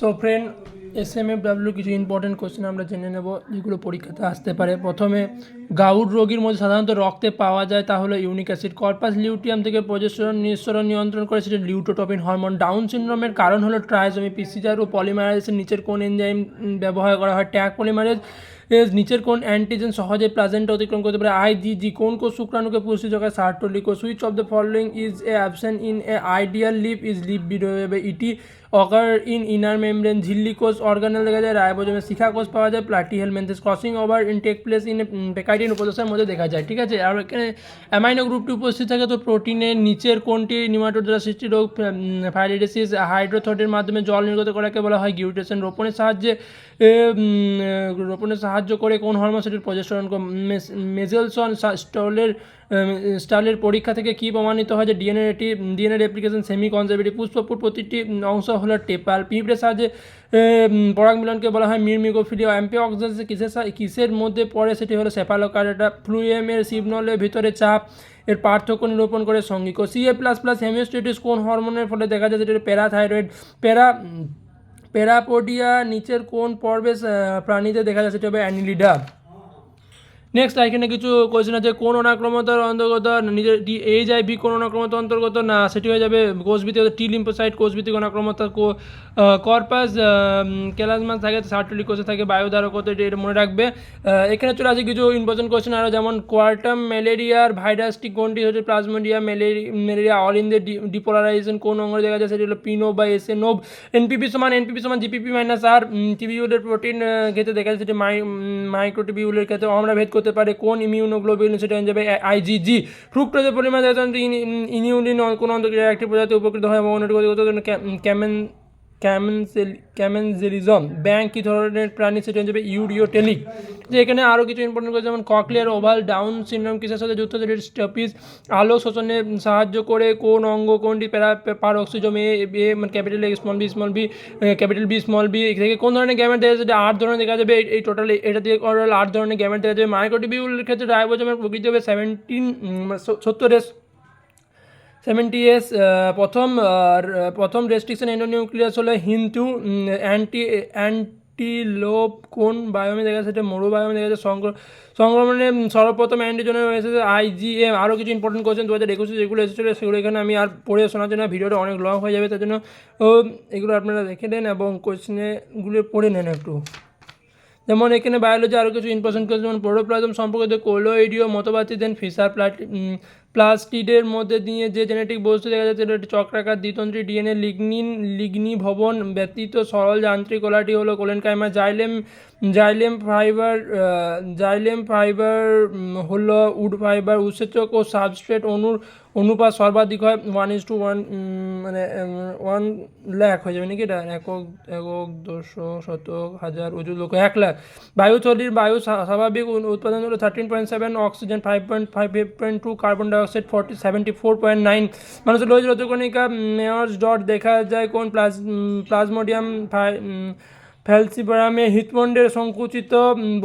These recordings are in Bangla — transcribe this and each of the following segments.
তো ফ্রেন্ড SMFW কিছু ইম্পর্টেন্ট কোশ্চেন আমরা জেনে নেব যেগুলো পরীক্ষাতে আসতে পারে। প্রথমে গাউট রোগীর মধ্যে সাধারণত রক্তে পাওয়া যায় তা হলো ইউরিক অ্যাসিড। কর্পাস লিউটিয়াম থেকে প্রজেস্টেরন নিঃসরণ নিয়ন্ত্রণ করে সেটা লিউটোট্রপিন হরমোন। ডাউন সিনড্রোমের কারণ হলো ট্রাইসোমি। পিসিআর ও পলিমারেজের নিচের কোন এনজাইম ব্যবহার করা হয়? Tag polymerase. নিচের কোন অ্যান্টিজেন সহজে প্লাজেন্টা অতিক্রম করতে পারে? IgG। কোন কোষ শুক্রাণুকে পুষ্টি যোগায়? সার্টোলিক কোষ। Which of the following is a absent in a ideal লিভ? ইজ লিভ বিডোবে it occur in inner membrane. ঝিল্লি কোষ অর্গানেল দেখা যায় রাইবোজোমে। শিখা কোষ পাওয়া যায় platyhelminthes. Crossing over in take place in pachytene উপদশার মধ্যে দেখা যায়। ঠিক আছে, আর এখানে অ্যামাইনো গ্রুপটি উপস্থিত থাকে। তো প্রোটিনের নিচের কোনটি নিউমাটোড দ্বারা সৃষ্টি রোগ? ফাইলিডেসিস। হাইড্রোথ্রোটের মাধ্যমে জল নির্গত করাকে বলা হয় গিউটেশন। রোপণের সাহায্য করে কোন হরমোন? সেটির প্রজেস্টেরন। মেজেলসন স্টাইলের পরীক্ষা থেকে কি প্রমাণিত হয় যে ডিএনএ রেপ্লিকেশন সেমি কনজারভেটিভ? পুষ্পপুর প্রতিটি অংশ হলো টেপাল। পিঁপড়ের সাহায্যে পরাগ মিলনকে বলা হয় মিরমিগোফিলিয়া। অ্যাম্পিওক্সাস কিসের মধ্যে পড়ে? সেটি হলো সেফালোকার্ডা। ফ্লুয়েমের সিগন্যালের ভিতরে চাপ এর পার্থক্য নিরূপণ করে সঙ্গিক। CA++ হেমিওস্টেটিস কোন হরমোনের ফলে দেখা যায়? যেটা প্যারাথাইরয়েড। প্যারাপোডিয়া নিচের কোন পর্বে প্রাণীতে দেখা যায়? সেটা হবে অ্যানিলিডা। নেক্সট এখানে কিছু কোয়েশ্চেন আছে। কোন অনাক্রমতার অন্তর্গত? নিজের HIV কোন অনাক্রমতার অন্তর্গত না? সেটি হয়ে যাবে কোষভিত্তিক। টি লিম্ফোসাইট কোষভিত্তিক অনাক্রমতা। কর্পাস ক্যালাজমাস থাকে সার্টোলিক কোষে থাকে বায়ুধারকতা, এটা মনে রাখবে। এখানে চলে আসে কিছু ইম্পর্টেন্ট কোয়েশ্চেন আরও, যেমন কোয়ার্টাম ম্যালেরিয়ার ভাইরাসটি কোনটি? হচ্ছে plasmodium malaria. All in the depolarisation কোন অঙ্গে দেখা যায়? সেটি হলো পিনো বা এসে নোভ। NPP সমান GPP-R। টিবিউলের প্রোটিন ক্ষেত্রে দেখা যায় সেটি মাইক্রোটিবিউলের ক্ষেত্রে আমরা ভেদ করতে পারে কোন ইমিউনোগ্লোবিউলিন? সেটা হয়ে যাবে IgG। ফ্রুক্টোজের পরিমাণ ইনিউলিন কোন অন্তর্ক্রিয়া একটি প্রজাতি উপকৃত হয় এবং অন্যটি ক্ষতিগ্রস্ত ক্যামেনজেলিজম। ব্যাংক কী ধরনের প্রাণী? সেটা হয়ে যাবে ইউরিওটেলিক। যে এখানে আরও কিছু ইম্পর্টেন্ট করে, যেমন ককলিয়ার ওভাল ডাউন সিনড্রোম কিসের সাথে যুক্ত? স্টপিস। আলো শোষণে সাহায্য করে কোন অঙ্গ? কোনটি? পারক্সিজম। মানে capital A small b capital B small b থেকে কোন ধরনের গ্যামেট দেখা যাবে? 8 ধরনের দেখা যাবে। এই টোটাল এটা দিয়ে 8 ধরনের গ্যামেট দেখা যাবে। মাইক্রোটিবিউলের ক্ষেত্রে রাইবোজোমের প্রকৃতি হবে 70S। প্রথম রেস্ট্রিকশন এন্ডোনিউক্লিয়াস হলো হিন্দু। অ্যান্টিলোপ কোন বায়োমে দেখা যায়? সেটা মরু বায়োমে দেখা যায়। সংক্রমণে সর্বপ্রথম অ্যান্টিজেন এসেছে IgM। আরও কিছু ইম্পর্টেন্ট কোয়েশ্চেন 2021 যেগুলো এসেছিলো সেগুলো এখানে আমি আর পড়ে শোনার জন্য ভিডিওটা অনেক লং হয়ে যাবে, তার জন্য এগুলো আপনারা দেখে নেন এবং কোয়েশ্চেনগুলো পড়ে নেন একটু। যেমন এখানে বায়োলজি আরও কিছু ইম্পর্টেন্ট কোয়েশ্চেন, যেমন প্রোটোপ্লাজম সম্পর্কিত কোলোইডিও মতবাদী দেন ফিশার। প্লাস্টিডের মধ্যে দিয়ে যে জেনেটিক বস্তু দেখা যাচ্ছে সেটা একটি চক্রাকার দ্বিতন্ত্রী DNA। লিগনি ভবন ব্যতীত সরল যান্ত্রিক কলাটি হলো কোলেনকাইমা। জাইলেম ফাইবার হলো উড ফাইবার। উৎসেচক ও সাবস্ট্রেট অনুপাত সর্বাধিক হয় 1:1, মানে 1 লাখ হয়ে যাবে নাকি এটা? একক 200 শতক হাজার ওজন লোক 1 লাখ। বায়ুথলির বায়ু স্বাভাবিক উৎপাদন হলো 13.7, অক্সিজেন 5.2, কার্বন ডাইঅক্সাইড 74.9। মানুষের লোহিত রক্তকণিকা মেয়র্স ডট দেখা যায় কোন? প্লাজমোডিয়াম ফ্যালসিপারামে। হৃৎপিণ্ডের সংকুচিত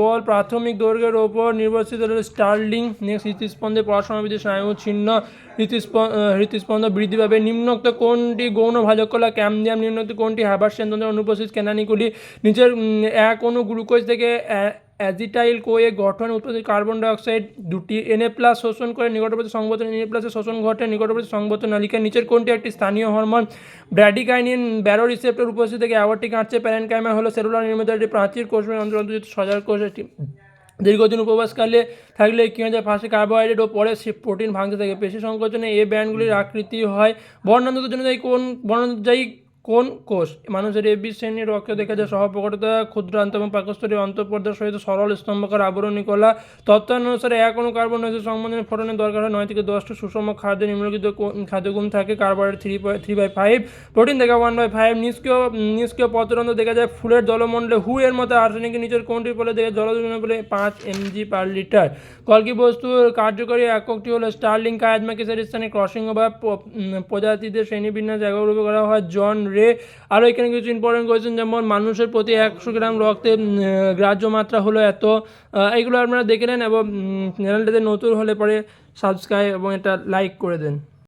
বল প্রাথমিক দৈর্ঘ্যের ওপর নির্ভরশীল স্টার্লিং। নেক্সট হৃৎস্পন্দে পরাসমাপিত স্নায়ু ছিন্ন হৃৎস্পন্দ বৃদ্ধি পাবে। নিম্নোক্ত কোনটি গৌণ ভাজক কলা? ক্যামবিয়াম। নিম্নোক্ত কোনটি হার্বাসিয়ান তন্ত্রের অনুপস্থিত? ক্যানানিকুলি। নিচের এক অণু গ্লুকোজ থেকে অ্যাজিটাইল কোয়ে গঠন উৎপত্তি কার্বন ডাইঅক্সাইড 2টি। Na+ শোষণ করে নিকটবর্তী সংবর্ধন। Na+ শোষণ ঘটে নিকটবর্তী সংবর্ধন নালিকা। নিচের কোনটি একটি স্থানীয় হরমোন? ব্র্যাডিকাইনিন। ব্যারো রিসেপ্টর উপস্থিত থেকে অ্যাবর্টিক আঁটছে। প্যারেনকাইমা হলো সেলুলার নির্মিত একটি প্রাচীর কোষের অন্তর্গত সজার কোষ। একটি দীর্ঘদিন উপবাসকালে থাকলে কী হয়ে যায়? ফাঁসে কার্বোহাইড্রেট ও পরে প্রোটিন ভাঙতে থাকে। পেশি সংকোচনে এই ব্যান্ডগুলির আকৃতি হয় বর্ণান্ততার জন্য কোন কোষ? মানুষের AB শ্রেণীর রক্তে দেখা যায় সহপ্রকটতা ক্ষুদ্রান্ত এবং পাকস্থলীর অন্তঃপর্দার সহিত সরল স্তম্ভকার আবরণী কলা। তত্ত্বানুসারে এক অণু কার্বন ডাইঅক্সাইড সংবন্ধনে ফোটনের দরকার হয় 9 থেকে 10টি সুষম খাদ্যে নিম্নলিখিত খাদ্যগুণ থাকে? কার্বোহাইড্রেট 3/5, প্রোটিন দেখা 1/5। নিষ্ক্রিয় পত্ররন্ধ্র দেখা যায় ফুলের জলমণ্ডলে। হু এর মতো আর্সেনিকের নিচের কোনটির ফলে দেখা জলদূষণের ফলে 5 mg/লিটার। কল্কি বস্তুর কার্যকরী এককটি হলো স্টার্লিং। কায়াজমা কিসের স্থানে? ক্রসিং ওভার প্রজাতিদের শ্রেণীবিন্যাস এককরূপে করা হয় জন রে। আরও এখানে কিছু ইম্পর্টেন্ট কোয়েশ্চেন, যেমন মানুষের প্রতি 100 গ্রাম রক্তে গ্রাহ্য মাত্রা হলো এত। এইগুলো আপনারা দেখে নেন এবং চ্যানেলটাতে নতুন হলে পরে সাবস্ক্রাইব এবং এটা লাইক করে দেন।